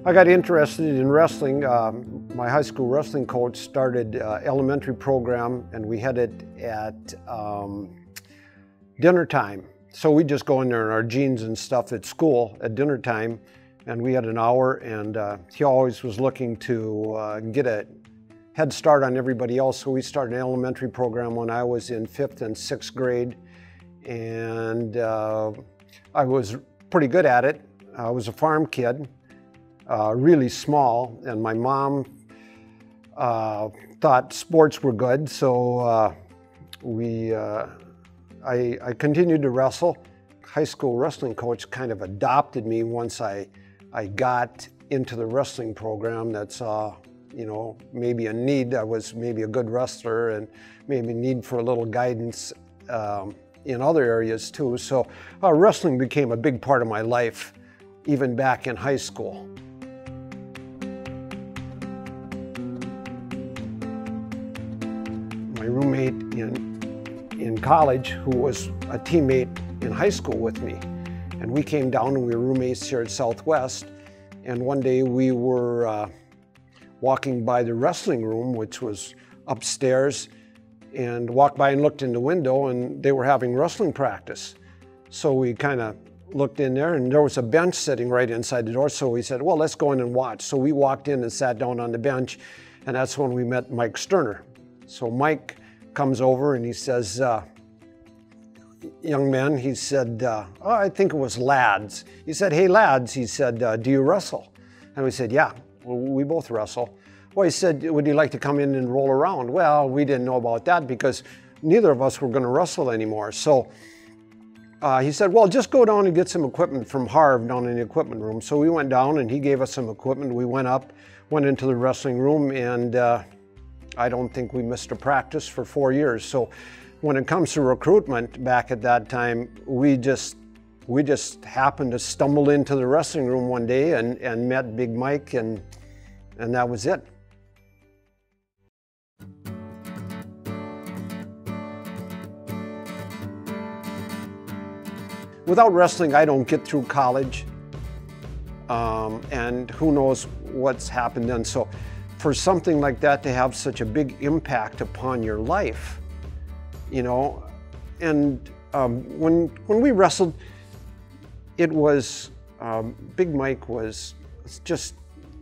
I got interested in wrestling. My high school wrestling coach started an elementary program, and we had it at dinner time. So we just go in there in our jeans and stuff at school at dinner time, and we had an hour, and he always was looking to get a head start on everybody else. So we started an elementary program when I was in 5th and 6th grade, and I was pretty good at it. I was a farm kid. Really small, and my mom thought sports were good, so I continued to wrestle. High school wrestling coach kind of adopted me once I got into the wrestling program that saw, you know, maybe a need. I was maybe a good wrestler and maybe a need for a little guidance in other areas too. So wrestling became a big part of my life, even back in high school. My roommate in college, who was a teammate in high school with me, and we came down and we were roommates here at Southwest, and one day we were walking by the wrestling room, which was upstairs, and walked by and looked in the window, and they were having wrestling practice. So we kind of looked in there, and there was a bench sitting right inside the door, so we said, well, let's go in and watch. So we walked in and sat down on the bench, and that's when we met Mike Sterner. So Mike comes over and he says, young men, he said, oh, I think it was lads. He said, hey lads, he said, do you wrestle? And we said, yeah, well, we both wrestle. Well, he said, would you like to come in and roll around? Well, we didn't know about that because neither of us were going to wrestle anymore. So he said, well, just go down and get some equipment from Harv down in the equipment room. So we went down and he gave us some equipment. We went up, went into the wrestling room, and I don't think we missed a practice for 4 years. So when it comes to recruitment back at that time, we just happened to stumble into the wrestling room one day and met Big Mike, and that was it. Without wrestling, I don't get through college, and who knows what's happened then. So for something like that to have such a big impact upon your life, you know, and when we wrestled, it was, Big Mike was just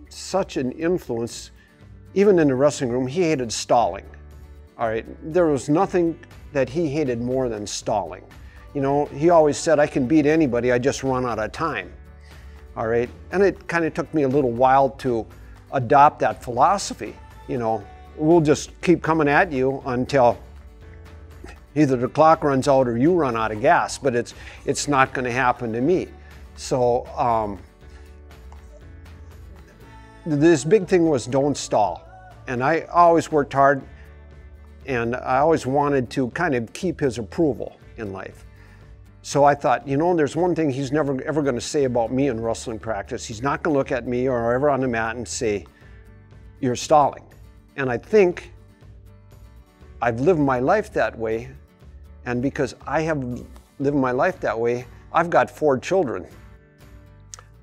such an influence. Even in the wrestling room, he hated stalling, all right? There was nothing that he hated more than stalling. You know, he always said, I can beat anybody, I just run out of time, all right? And it kind of took me a little while to adopt that philosophy. You know, we'll just keep coming at you until either the clock runs out or you run out of gas, but it's not going to happen to me. So this big thing was don't stall. And I always worked hard, and I always wanted to kind of keep his approval in life. So I thought, you know, there's one thing he's never ever going to say about me in wrestling practice. He's not going to look at me or ever on the mat and say, you're stalling. And I think I've lived my life that way. And because I have lived my life that way, I've got 4 children.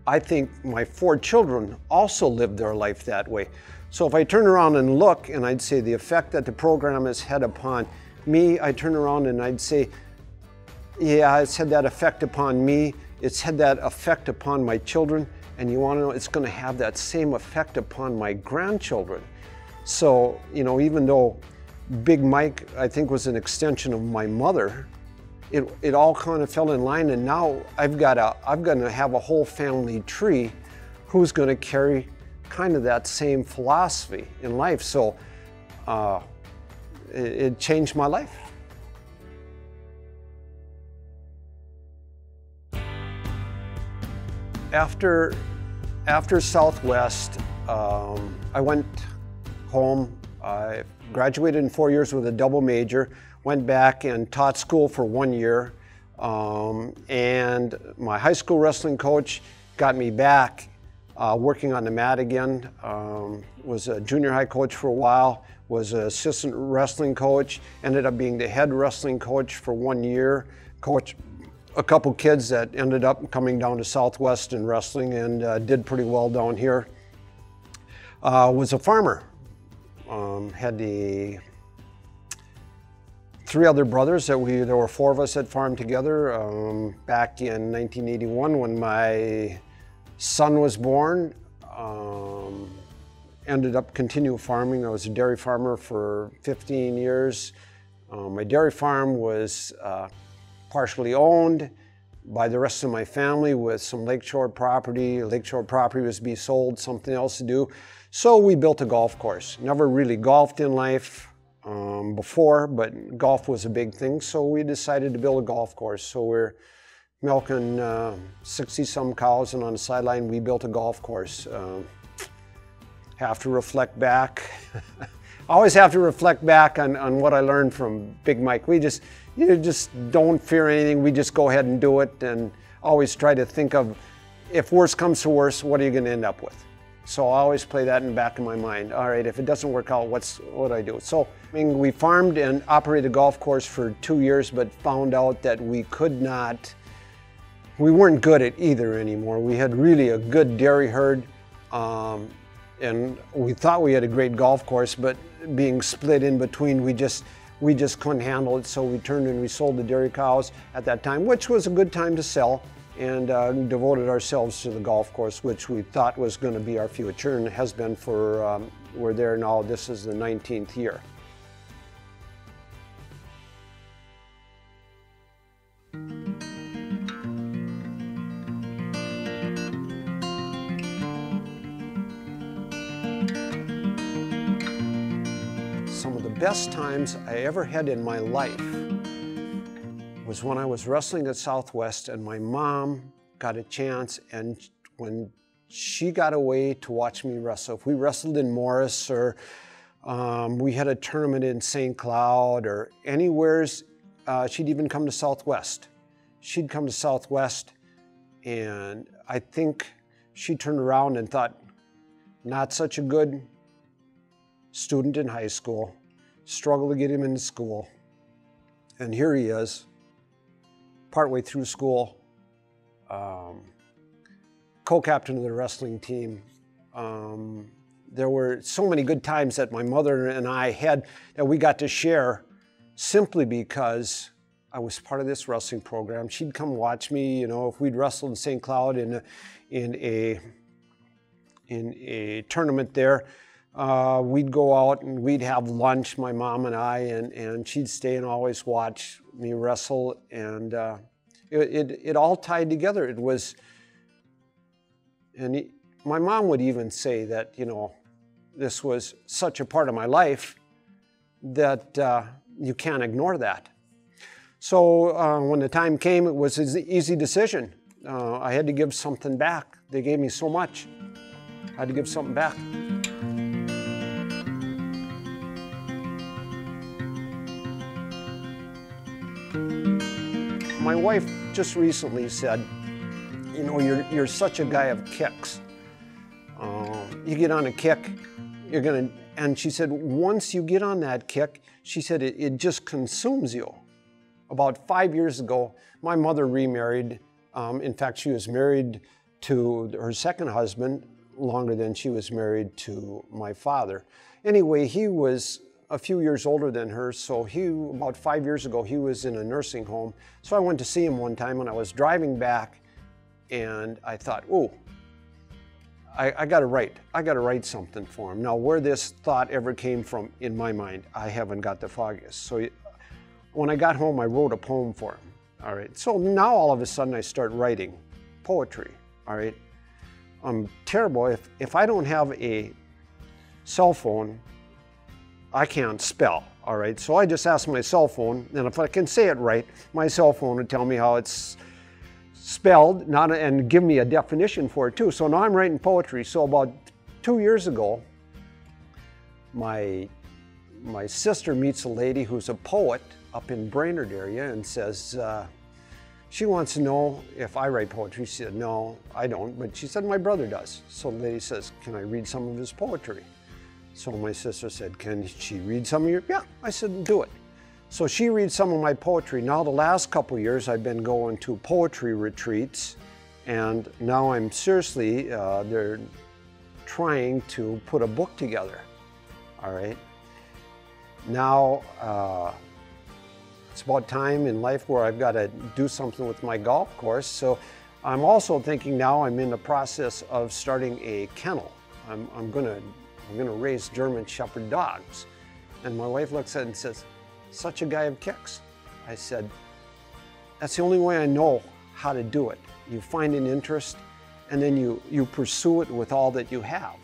I think my 4 children also lived their life that way. So if I turn around and look and I'd say the effect that the program has had upon me, I turn around and I'd say, yeah, it's had that effect upon me, it's had that effect upon my children, and you want to know, it's going to have that same effect upon my grandchildren. So, you know, even though Big Mike, I think, was an extension of my mother, it all kind of fell in line, and now I'm going to have a whole family tree who's going to carry kind of that same philosophy in life. So it changed my life. After Southwest, I went home. I graduated in 4 years with a double major, went back and taught school for 1 year, and my high school wrestling coach got me back working on the mat again. Was a junior high coach for a while, was an assistant wrestling coach, ended up being the head wrestling coach for 1 year, coach a couple kids that ended up coming down to Southwest and wrestling and did pretty well down here. Was a farmer. Had three other brothers there were four of us that farmed together. Back in 1981 when my son was born, ended up continuing farming. I was a dairy farmer for 15 years. My dairy farm was partially owned by the rest of my family with some lakeshore property. Lakeshore property was to be sold, something else to do. So we built a golf course. Never really golfed in life before, but golf was a big thing. So we decided to build a golf course. So we're milking 60-some cows, and on the sideline we built a golf course. Have to reflect back. I always have to reflect back on what I learned from Big Mike. You just don't fear anything. We just go ahead and do it, and always try to think of, if worse comes to worse, what are you going to end up with? So I always play that in the back of my mind. All right, if it doesn't work out, what do I do? So I mean, we farmed and operated a golf course for 2 years, but found out that we weren't good at either anymore. We had really a good dairy herd. And we thought we had a great golf course, but being split in between, we just couldn't handle it. So we turned and we sold the dairy cows at that time, which was a good time to sell, and devoted ourselves to the golf course, which we thought was going to be our future, and has been for, we're there now, this is the 19th year. Some of the best times I ever had in my life was when I was wrestling at Southwest, and my mom got a chance, and when she got away to watch me wrestle. If we wrestled in Morris, or we had a tournament in St. Cloud, or anywheres, she'd even come to Southwest. She'd come to Southwest, and I think she turned around and thought, not such a good student in high school, struggled to get him into school, and here he is, partway through school, co-captain of the wrestling team. There were so many good times that my mother and I had that we got to share, simply because I was part of this wrestling program. She'd come watch me, you know, if we'd wrestled in St. Cloud in a tournament there. We'd go out and we'd have lunch, my mom and I, and she'd stay and always watch me wrestle, and it all tied together. It was, and my mom would even say that, you know, this was such a part of my life that you can't ignore that. So when the time came, it was an easy decision. I had to give something back. They gave me so much. I had to give something back. My wife just recently said, you know, you're such a guy of kicks. You get on a kick, you're gonna, and she said, once you get on that kick, she said, it just consumes you. About 5 years ago, my mother remarried. In fact, she was married to her second husband longer than she was married to my father. Anyway, he was a few years older than her, so about 5 years ago, he was in a nursing home. So I went to see him one time, and I was driving back, and I thought, oh, I gotta write something for him. Now, where this thought ever came from in my mind, I haven't got the foggiest. So when I got home, I wrote a poem for him, all right? So now all of a sudden I start writing poetry, all right? I'm terrible. If I don't have a cell phone, I can't spell, all right? So I just ask my cell phone, and if I can say it right, my cell phone would tell me how it's spelled, and give me a definition for it too. So now I'm writing poetry. So about 2 years ago, my sister meets a lady who's a poet up in Brainerd area and says, she wants to know if I write poetry. She said, no, I don't, but she said, my brother does. So the lady says, can I read some of his poetry? So my sister said, can she read some of your? Yeah, I said, do it. So she reads some of my poetry. Now the last couple years I've been going to poetry retreats, and now I'm seriously, they're trying to put a book together, all right? Now, it's about time in life where I've got to do something with my golf course. So I'm also thinking now I'm in the process of starting a kennel. I'm gonna raise German Shepherd dogs. And my wife looks at it and says, "Such a guy of kicks." I said, "That's the only way I know how to do it. You find an interest and then you pursue it with all that you have."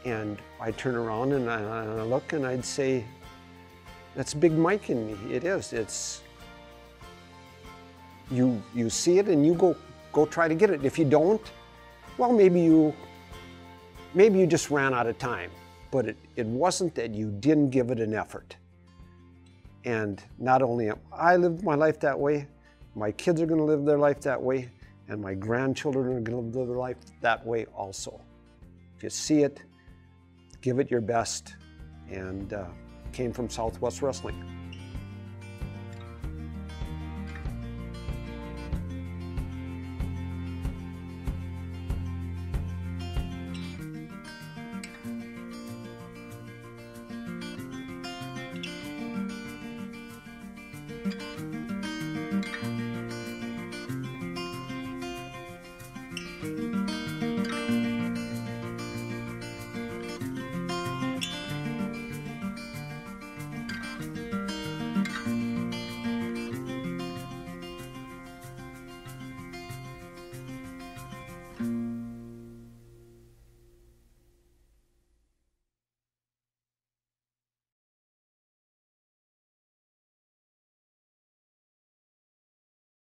And I turn around and I look and I'd say, that's Big Mike in me. It is. It's, you see it and you go try to get it. If you don't, well, maybe you just ran out of time. But it wasn't that you didn't give it an effort. And not only am I lived my life that way, my kids are going to live their life that way, and my grandchildren are going to live their life that way also. If you see it, give it your best. And came from Southwest Wrestling.